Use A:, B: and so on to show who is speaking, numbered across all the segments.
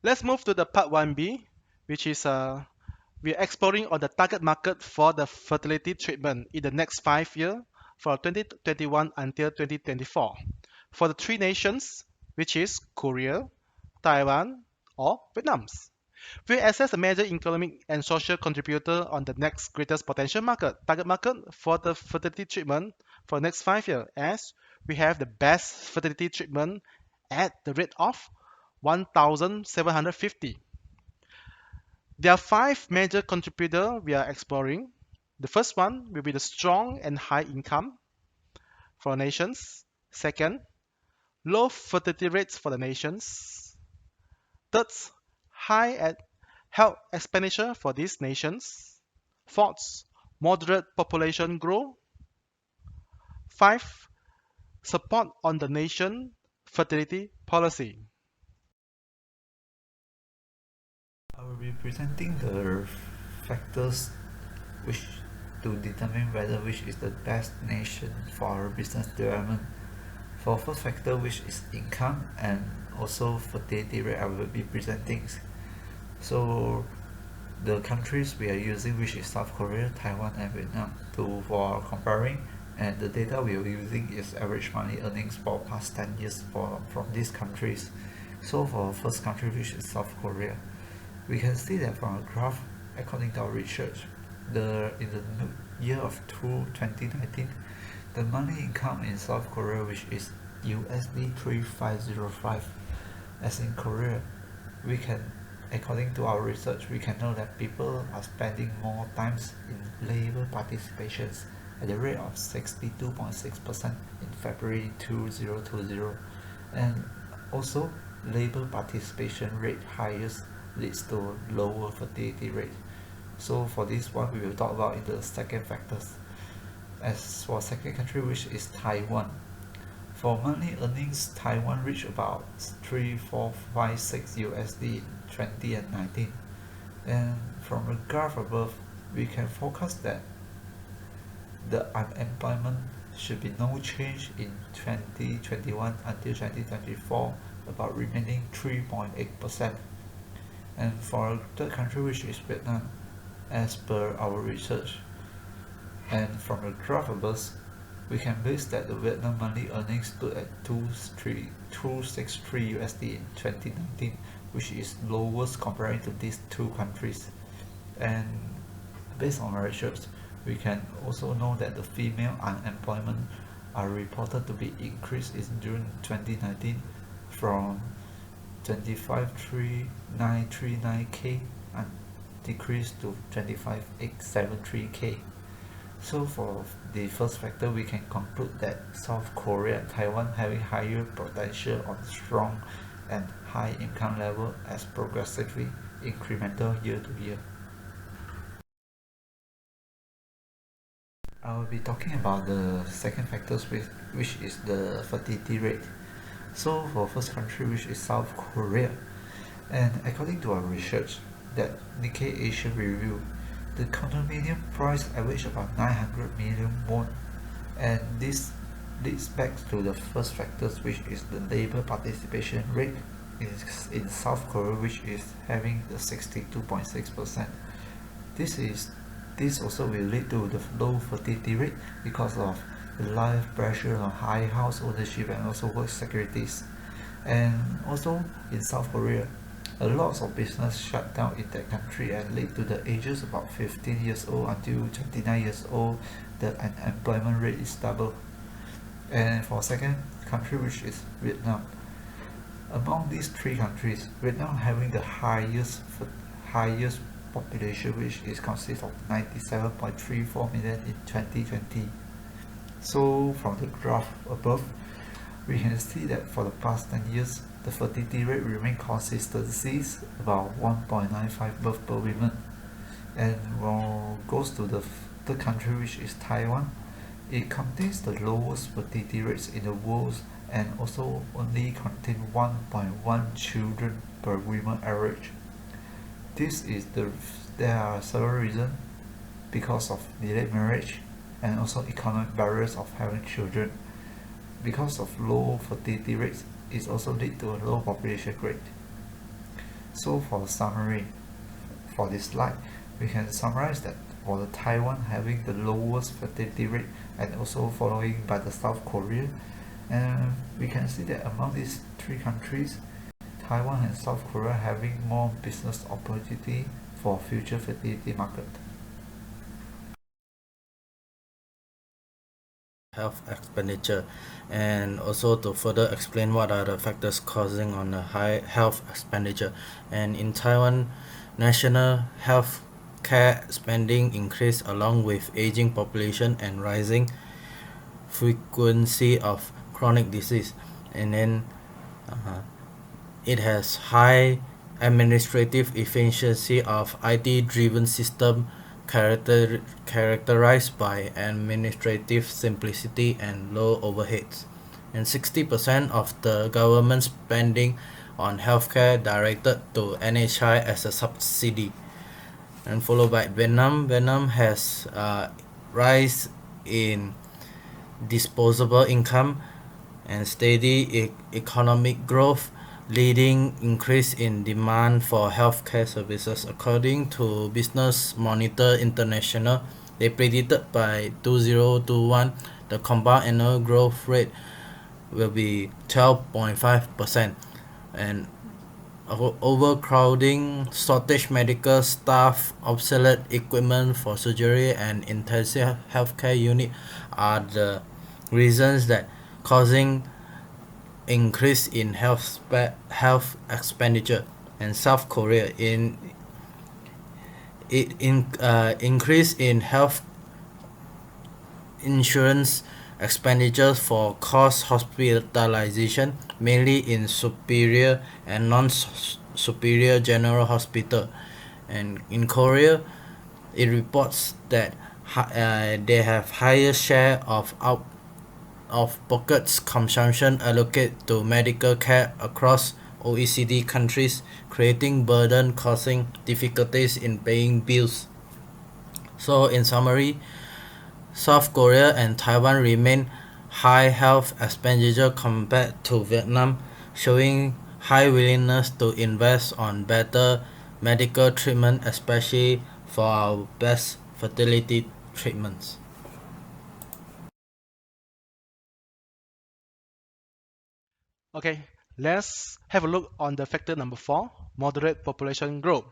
A: Let's move to the part 1b, which is we are exploring on the target market for the fertility treatment in the next 5 years from 2021 until 2024 for the three nations, which is Korea, Taiwan, or Vietnam. We assess a major economic and social contributor on the next greatest potential market, target market for the fertility treatment for the next 5 years, as we have the best fertility treatment at the rate of 1,750. There are five major contributors we are exploring. The first one will be the strong and high income for nations. Second, low fertility rates for the nations. Third, high health expenditure for these nations. Fourth, moderate population growth. Five, support on the nation fertility policy.
B: I will be presenting the factors which to determine whether which is the best nation for our business development. For first factor, which is income and also fertility rate, I will be presenting. So the countries we are using, which is South Korea, Taiwan, and Vietnam, for comparing, and the data we are using is average monthly earnings for past 10 years from these countries. So for first country, which is South Korea, we can see that from a graph, according to our research, in the year of 2019, the monthly income in South Korea, which is USD 3505, as in Korea, we can, according to our research, we can know that people are spending more times in labor participations at the rate of 62.6% in February 2020, and also labor participation rate highest leads to lower fertility rate. So for this one, we will talk about in the second factors. As for second country, which is Taiwan, for monthly earnings, Taiwan reached about 3456 USD in 2019, and from the graph above, we can forecast that the unemployment should be no change in 2021 until 2024, about remaining 3.8%. And for a third country, which is Vietnam, as per our research, and from the graph above, we can base that the Vietnam monthly earnings stood at 263 USD in 2019, which is lowest comparing to these two countries. And based on our research, we can also know that the female unemployment are reported to be increased in June 2019 from 25,939K and decreased to 25,873K. So for the first factor, we can conclude that South Korea and Taiwan having higher potential on strong and high income level as progressively incremental year to year. I will be talking about the second factors, which is the fertility rate. So for first country, which is South Korea, and according to our research that Nikkei Asia review, the condominium price averaged about 900 million won, and this leads back to the first factors, which is the labor participation rate in South Korea, which is having the 62.6%. This also will lead to the low fertility rate because of the life pressure on high house ownership and also work securities. And also in South Korea, a lot of business shut down in that country and lead to the ages about 15 years old until 29 years old, the unemployment rate is double. And for second country, which is Vietnam, among these three countries, Vietnam having the highest population, which is consists of 97.34 million in 2020. So from the graph above, we can see that for the past 10 years, the fertility rate remained consistencies about 1.95 birth per woman. And when goes to the third country, which is Taiwan, it contains the lowest fertility rates in the world and also only contain 1.1 children per woman average. There are several reasons because of delayed marriage and also economic barriers of having children. Because of low fertility rates, it also lead to a low population rate. So for summary, for this slide, we can summarize that for the Taiwan having the lowest fertility rate and also following by the South Korea, and we can see that among these three countries, Taiwan and South Korea having more business opportunity for future fertility market.
C: Health expenditure, and also to further explain what are the factors causing on the high health expenditure. And in Taiwan, national health care spending increased along with aging population and rising frequency of chronic disease. And then uh, it has high administrative efficiency of IT driven system characterized by administrative simplicity and low overheads. And 60% of the government spending on healthcare directed to NHI as a subsidy. And followed by Vietnam. Vietnam has rise in disposable income and steady economic growth, leading increase in demand for healthcare services. According to Business Monitor International, they predicted by 2021 the compound annual growth rate will be 12.5%. And overcrowding, shortage medical staff, obsolete equipment for surgery and intensive healthcare unit are the reasons that causing increase in health expenditure. And South Korea increase in health insurance expenditures for cost hospitalization, mainly in superior and non-superior general hospital. And in Korea, it reports that they have higher share of out of pockets consumption allocated to medical care across OECD countries, creating burden causing difficulties in paying bills. So in summary, South Korea and Taiwan remain high health expenditure compared to Vietnam, showing high willingness to invest on better medical treatment, especially for our best fertility treatments.
A: Okay, let's have a look on the factor number 4, moderate population growth.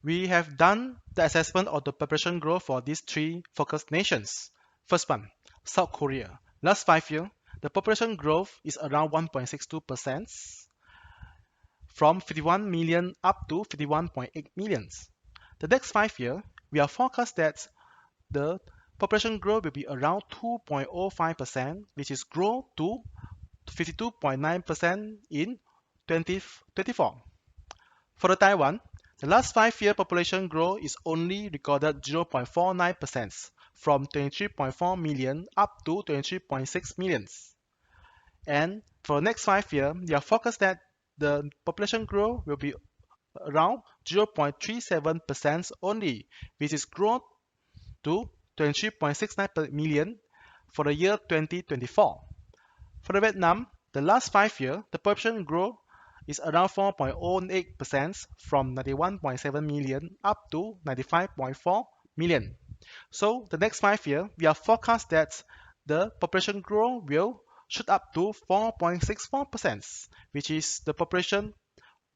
A: We have done the assessment of the population growth for these three focus nations. First one, South Korea. Last 5 years, the population growth is around 1.62% from 51 million up to 51.8 million. The next 5 years, we are forecast that the population growth will be around 2.05%, which is grow to 52.9% in 2024. For the Taiwan, the last 5 year population growth is only recorded 0.49% from 23.4 million up to 23.6 million. And for the next 5 years, we are forecast that the population growth will be around 0.37% only, which is growth to 23.69 million for the year 2024. For the Vietnam, the last 5 years, the population growth is around 4.08% from 91.7 million up to 95.4 million. So the next 5 years, we are forecast that the population growth will shoot up to 4.64%, which is the population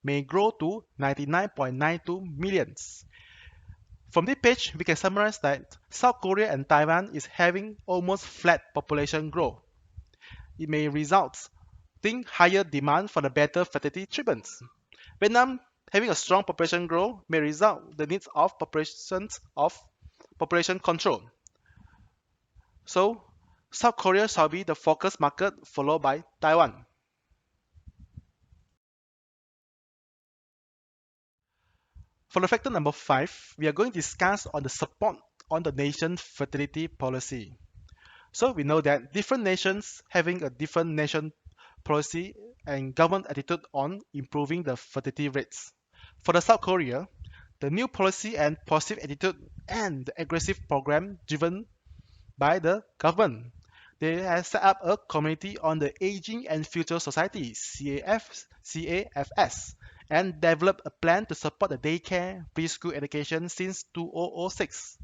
A: may grow to 99.92 millions. From this page, we can summarize that South Korea and Taiwan is having almost flat population growth. It may result in higher demand for the better fertility treatments. Vietnam having a strong population growth may result the needs of population control. So South Korea shall be the focus market followed by Taiwan. For the factor number 5, we are going to discuss on the support on the nation's fertility policy. So we know that different nations having a different nation policy and government attitude on improving the fertility rates. For the South Korea, the new policy and positive attitude and the aggressive program driven by the government. They have set up a committee on the aging and future society, CAFS, and developed a plan to support the daycare preschool education since 2006.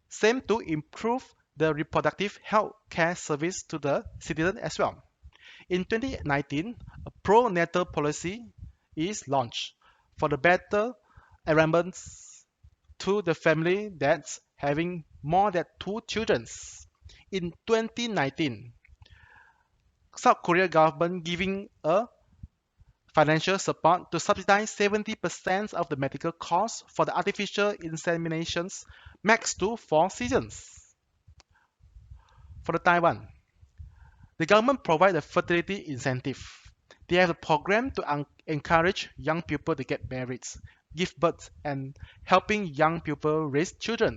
A: Same to improve the reproductive health care service to the citizen as well. In 2019, a pro-natal policy is launched for the better arrangements to the family that's having more than 2 children. In 2019, South Korea government giving a financial support to subsidize 70% of the medical costs for the artificial inseminations max to 4 seasons. For the Taiwan, the government provide a fertility incentive. They have a program to encourage young people to get married, give birth, and helping young people raise children.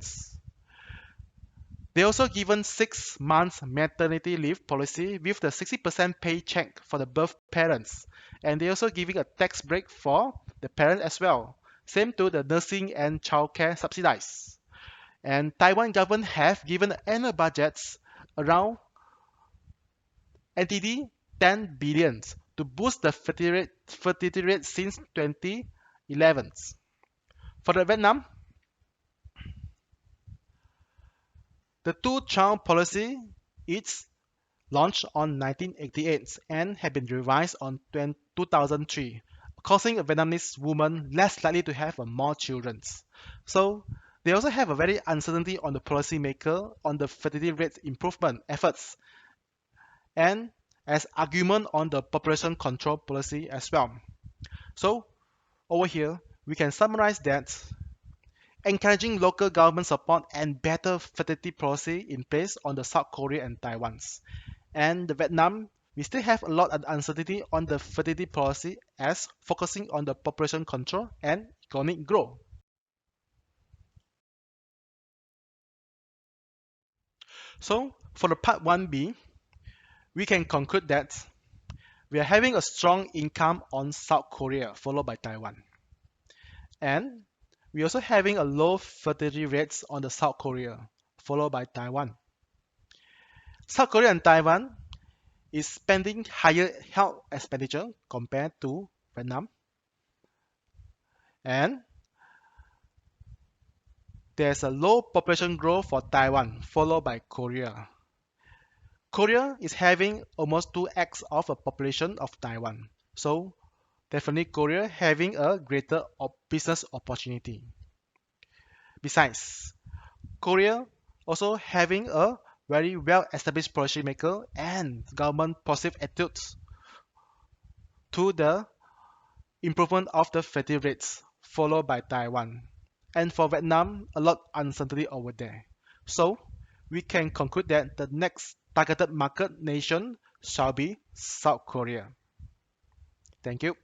A: They also given 6 months maternity leave policy with the 60% paycheck for the birth parents, and they also giving a tax break for the parents as well. Same to the nursing and childcare subsidies. And Taiwan government have given annual budgets around NTD 10 billion to boost the fertility rate since 2011. For the Vietnam, the two-child policy is launched on 1988 and had been revised on 2003, causing a Vietnamese woman less likely to have more children. So they also have a very uncertainty on the policymaker on the fertility rate improvement efforts and as argument on the population control policy as well. So over here, we can summarize that encouraging local government support and better fertility policy in place on the South Korea and Taiwan's. And the Vietnam, we still have a lot of uncertainty on the fertility policy as focusing on the population control and economic growth. So for the part 1B, we can conclude that we are having a strong income on South Korea followed by Taiwan. And we also having a low fertility rates on the South Korea followed by Taiwan. South Korea and Taiwan is spending higher health expenditure compared to Vietnam. And there's a low population growth for Taiwan, followed by Korea. Korea is having almost 2x of a population of Taiwan. So definitely Korea having a greater business opportunity. Besides, Korea also having a very well-established policymaker and government positive attitudes to the improvement of the fertility rates, followed by Taiwan. And for Vietnam, a lot uncertainty over there. So we can conclude that the next targeted market nation shall be South Korea. Thank you.